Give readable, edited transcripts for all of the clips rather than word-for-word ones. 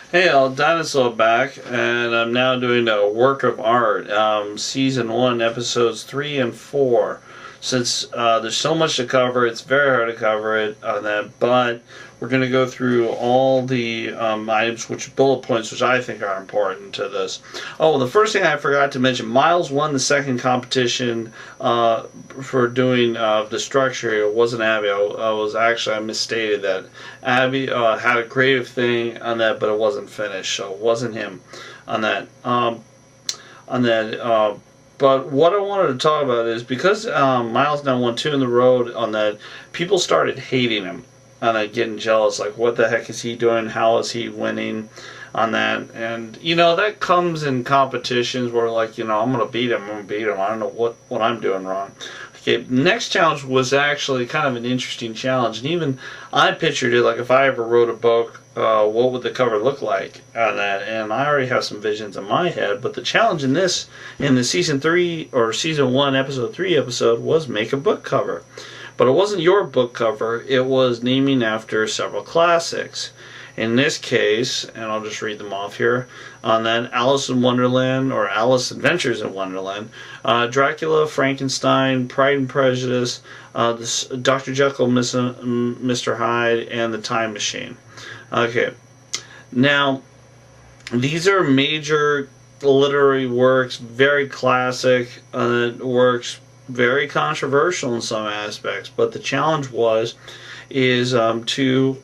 Hey, Dinosa back, and I'm now doing a work of art, season 1, episodes 3 and 4. Since there's so much to cover, it's very hard to cover it on that, but we're going to go through all the items, which bullet points, which I think are important to this. Oh, the first thing I forgot to mention, Miles won the second competition for doing the structure. It wasn't Abby. I misstated that. Abby had a creative thing on that, but it wasn't finished, so it wasn't him on that. But what I wanted to talk about is because Miles now won 2 in the road on that, people started hating him on that, getting jealous. Like, what the heck is he doing? How is he winning on that? And, that comes in competitions where, like, I'm going to beat him. I don't know what I'm doing wrong. Okay, next challenge was actually kind of an interesting challenge. And even I pictured it, like, if I ever wrote a book, what would the cover look like on that? And I already have some visions in my head, but the challenge in the season 3 or season 1 episode 3 episode was make a book cover. But it wasn't your book cover, it was naming after several classics. In this case, and I'll just read them off here, on that, Alice in Wonderland, or Alice Adventures in Wonderland, Dracula, Frankenstein, Pride and Prejudice, Dr. Jekyll, Mr. Hyde, and The Time Machine. Okay, now, these are major literary works, very classic works, very controversial in some aspects, but the challenge is to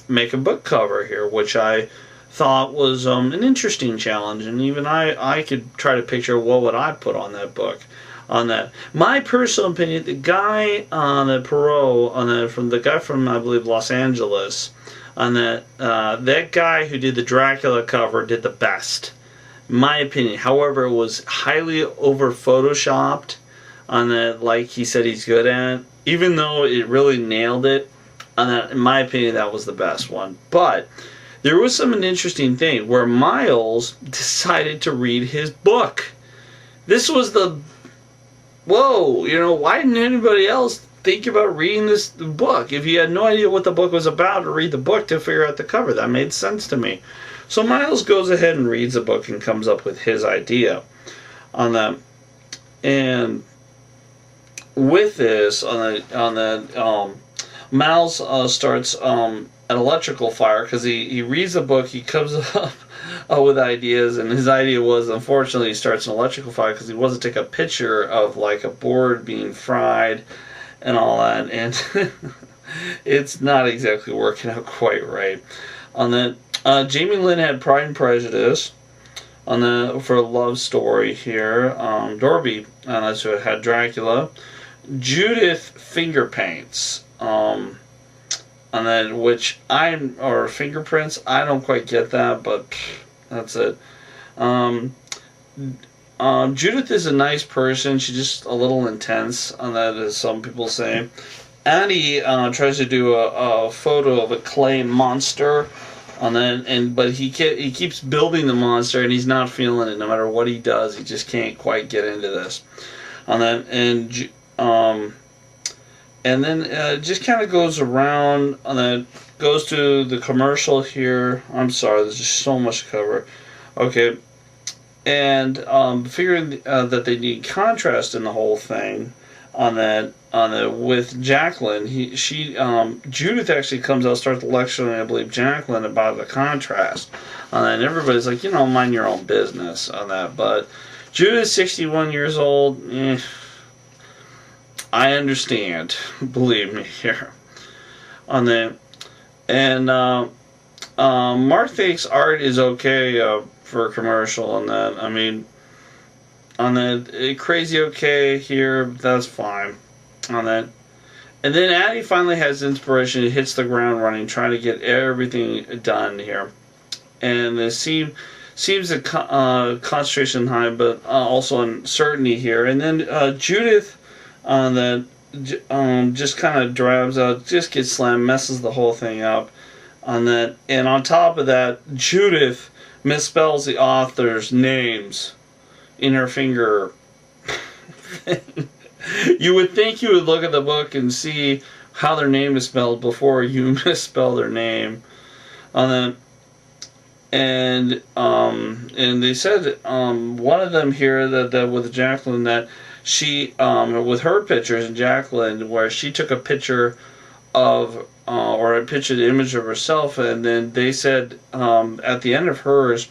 make a book cover here, which I thought was an interesting challenge, and even I could try to picture what would I put on that book. On that, my personal opinion, the guy on the Perot, from the guy from, I believe, Los Angeles, on that guy who did the Dracula cover did the best, in my opinion. However, it was highly over photoshopped on that, like he said he's good at, even though it really nailed it. On that, in my opinion, that was the best one. But there was an interesting thing where Miles decided to read his book. This was whoa, why didn't anybody else think about reading this book? If you had no idea what the book was about, to read the book to figure out the cover. That made sense to me. So Miles goes ahead and reads the book and comes up with his idea on that. And with this, Miles starts an electrical fire because he reads the book, he comes up with ideas, and his idea was, unfortunately, he starts an electrical fire because he wants to take a picture of, like, a board being fried and all that, and it's not exactly working out quite right. On that, Jamie Lynn had Pride and Prejudice for a love story here. Dorby, that's who had Dracula. Judith finger paints, on that, which or fingerprints, I don't quite get that, but that's it. Judith is a nice person. She's just a little intense on that, as some people say. Andy tries to do a photo of a clay monster on that, but he keeps building the monster, and he's not feeling it. No matter what he does, he just can't quite get into this on that, and then just kind of goes around on that, goes to the commercial here. I'm sorry, there's just so much to cover. Okay, and figuring that they need contrast in the whole thing on that. With Jacqueline, Judith actually comes out, starts lecturing, I believe, Jacqueline about the contrast on that, and everybody's like, mind your own business on that. But Judith's 61 years old. I understand, believe me here on that. And Mark thinks art is okay for a commercial on that. I mean, on that, crazy okay here, that's fine on that. And then Addie finally has inspiration. He hits the ground running, trying to get everything done here. And it seems the concentration high, but also uncertainty here. And then Judith on that just kind of drives out, just gets slammed, messes the whole thing up on that. And on top of that, Judith misspells the author's names in her finger. You would think you would look at the book and see how their name is spelled before you misspell their name on that. and they said one of them here that with Jacqueline that she with her pictures and Jacqueline where she took a picture of or a picture the image of herself, and then they said at the end of hers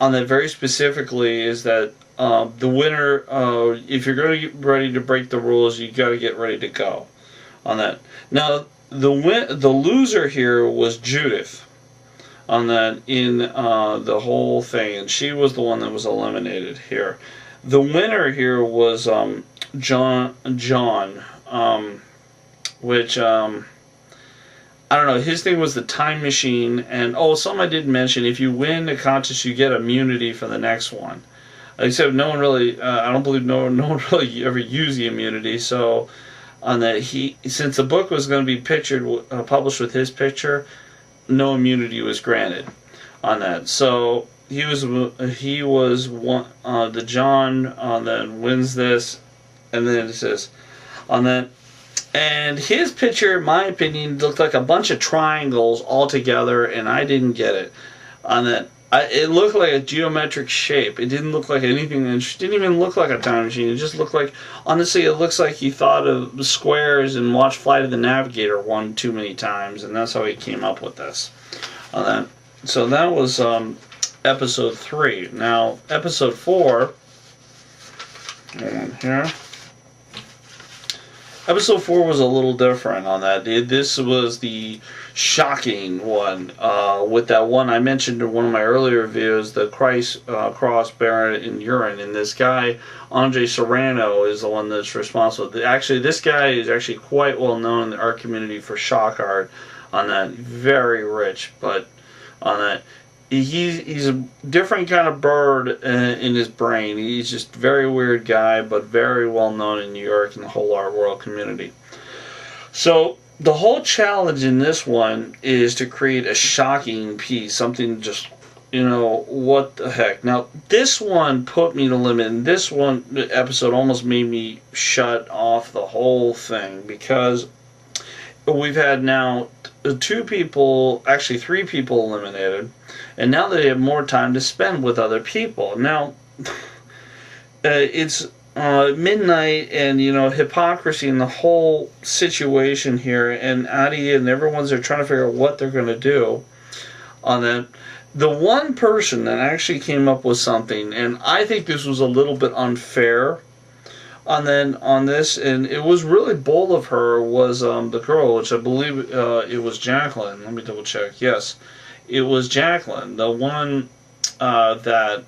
on that very specifically is that the winner if you're going to get ready to break the rules, you got to get ready to go on that. Now the loser here was Judith on that in the whole thing, and she was the one that was eliminated here. The winner here was John, which I don't know. His thing was the time machine, and something I didn't mention. If you win the contest, you get immunity for the next one. Except no one really, I don't believe no one really ever used the immunity. So on that, since the book was going to be published with his picture, no immunity was granted on that. So he was one. The John that wins this, and then it says on that. And his picture, in my opinion, looked like a bunch of triangles all together, and I didn't get it. On that, it looked like a geometric shape. It didn't look like anything. It didn't even look like a time machine. It just looked like, honestly, it looks like he thought of squares and watched Flight of the Navigator one too many times, and that's how he came up with this. On that, so that was episode 3. Now, episode 4. Hold on here. Episode 4 was a little different on that. This was the shocking one with that one I mentioned in one of my earlier videos, the cross bearing in urine. And this guy, Andre Serrano, is the one that's responsible. Actually, this guy is actually quite well known in our community for shock art on that. Very rich, but on that. He's a different kind of bird in his brain. He's just a very weird guy, but very well known in New York and the whole art world community. So the whole challenge in this one is to create a shocking piece, something just, what the heck. Now this one put me to the limit, and this one episode almost made me shut off the whole thing because we've had now 2 people, actually 3 people eliminated. And now they have more time to spend with other people. Now, it's midnight and, hypocrisy in the whole situation here. And Adi and everyone's are trying to figure out what they're going to do on that. The one person that actually came up with something, and I think this was a little bit unfair on this, and it was really bold of her, was the girl, which I believe it was Jacqueline. Let me double check. Yes. It was Jacqueline, the one that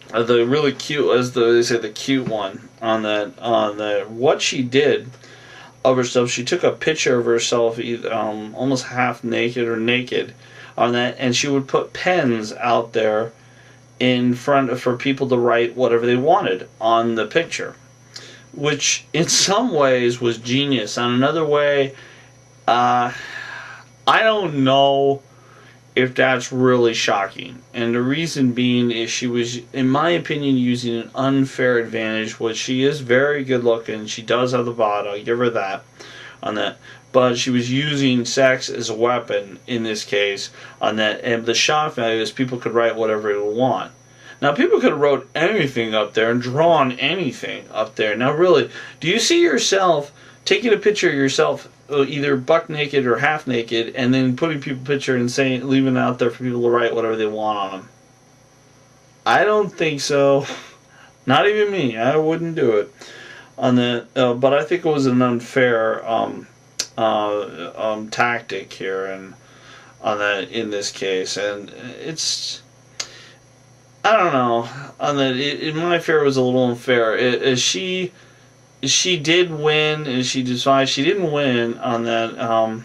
the really cute, as they say, the cute one on that. What she did of herself, she took a picture of herself, either, almost half naked or naked, on that, and she would put pens out there in front for people to write whatever they wanted on the picture, which in some ways was genius. On another way, I don't know if that's really shocking. And the reason being is she was, in my opinion, using an unfair advantage, which she is very good looking. She does have the body, I'll give her that on that. But she was using sex as a weapon in this case on that. And the shock value is people could write whatever they want. Now, people could have wrote anything up there and drawn anything up there. Now, really, do you see yourself taking a picture of yourself either buck naked or half naked, and then putting people picture and leaving it out there for people to write whatever they want on them? I don't think so. Not even me. I wouldn't do it on that. But I think it was an unfair tactic here, and on that in this case, and it's. I don't know. On that, in my fear, it was a little unfair. She did win, and she decided she didn't win on that.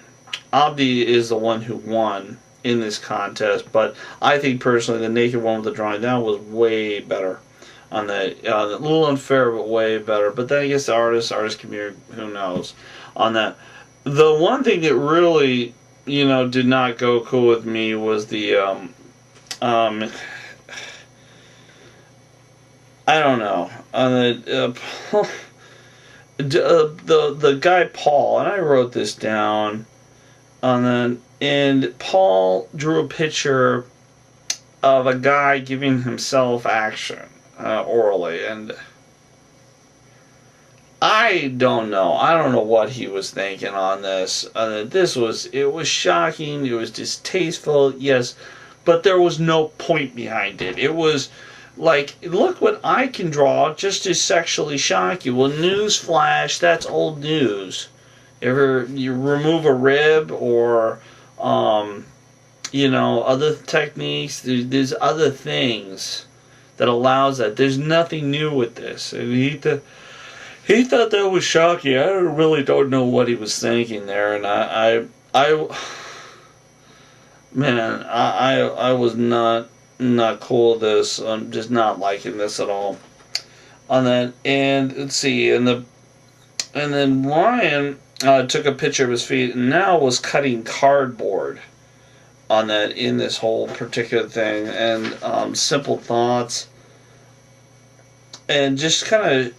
Abdi is the one who won in this contest, but I think personally the naked one with the drawing down was way better on that. A little unfair, but way better. But then I guess the artist community, who knows on that. The one thing that really, did not go cool with me was the I don't know on the guy Paul, and I wrote this down on and Paul drew a picture of a guy giving himself action orally, and I don't know. I don't know what he was thinking on this. It was shocking. It was distasteful, yes, but there was no point behind it. It was like, look what I can draw just to sexually shock you. Well, news flash, that's old news. Ever you remove a rib or, other techniques. There's other things that allows that. There's nothing new with this. And he thought that was shocking. I really don't know what he was thinking there, and I was not cool with this. I'm just not liking this at all. On that, and let's see, and then Ryan took a picture of his feet, and now was cutting cardboard on that in this whole particular thing, and simple thoughts, and just kind of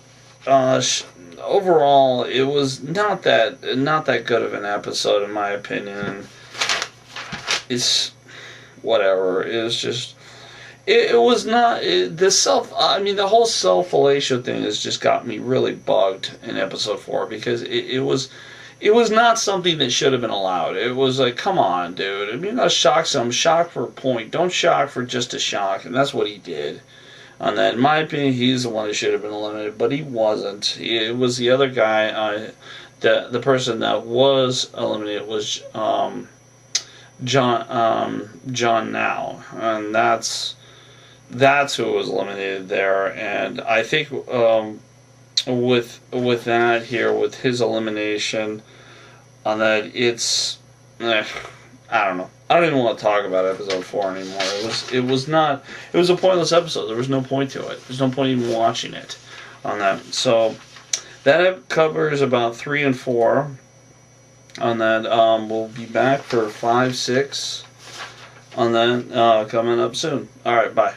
overall, it was not that good of an episode in my opinion. It's whatever. It was just. It was not the whole self-fellatio thing has just got me really bugged in episode 4 because it was not something that should have been allowed. It was like, come on, dude. I mean, not shock some, shock for a point. Don't shock for just a shock, and that's what he did. On that, in my opinion, he's the one that should have been eliminated, but he wasn't. It was the other guy. The person that was eliminated was John Now, and that's who was eliminated there. And I think with that here, with his elimination, on that, it's I don't know. I don't even want to talk about episode 4 anymore. It was a pointless episode. There was no point to it. There's no point even watching it on that. So that covers about 3 and 4 on that. We'll be back for 5, 6 on that coming up soon. All right, bye.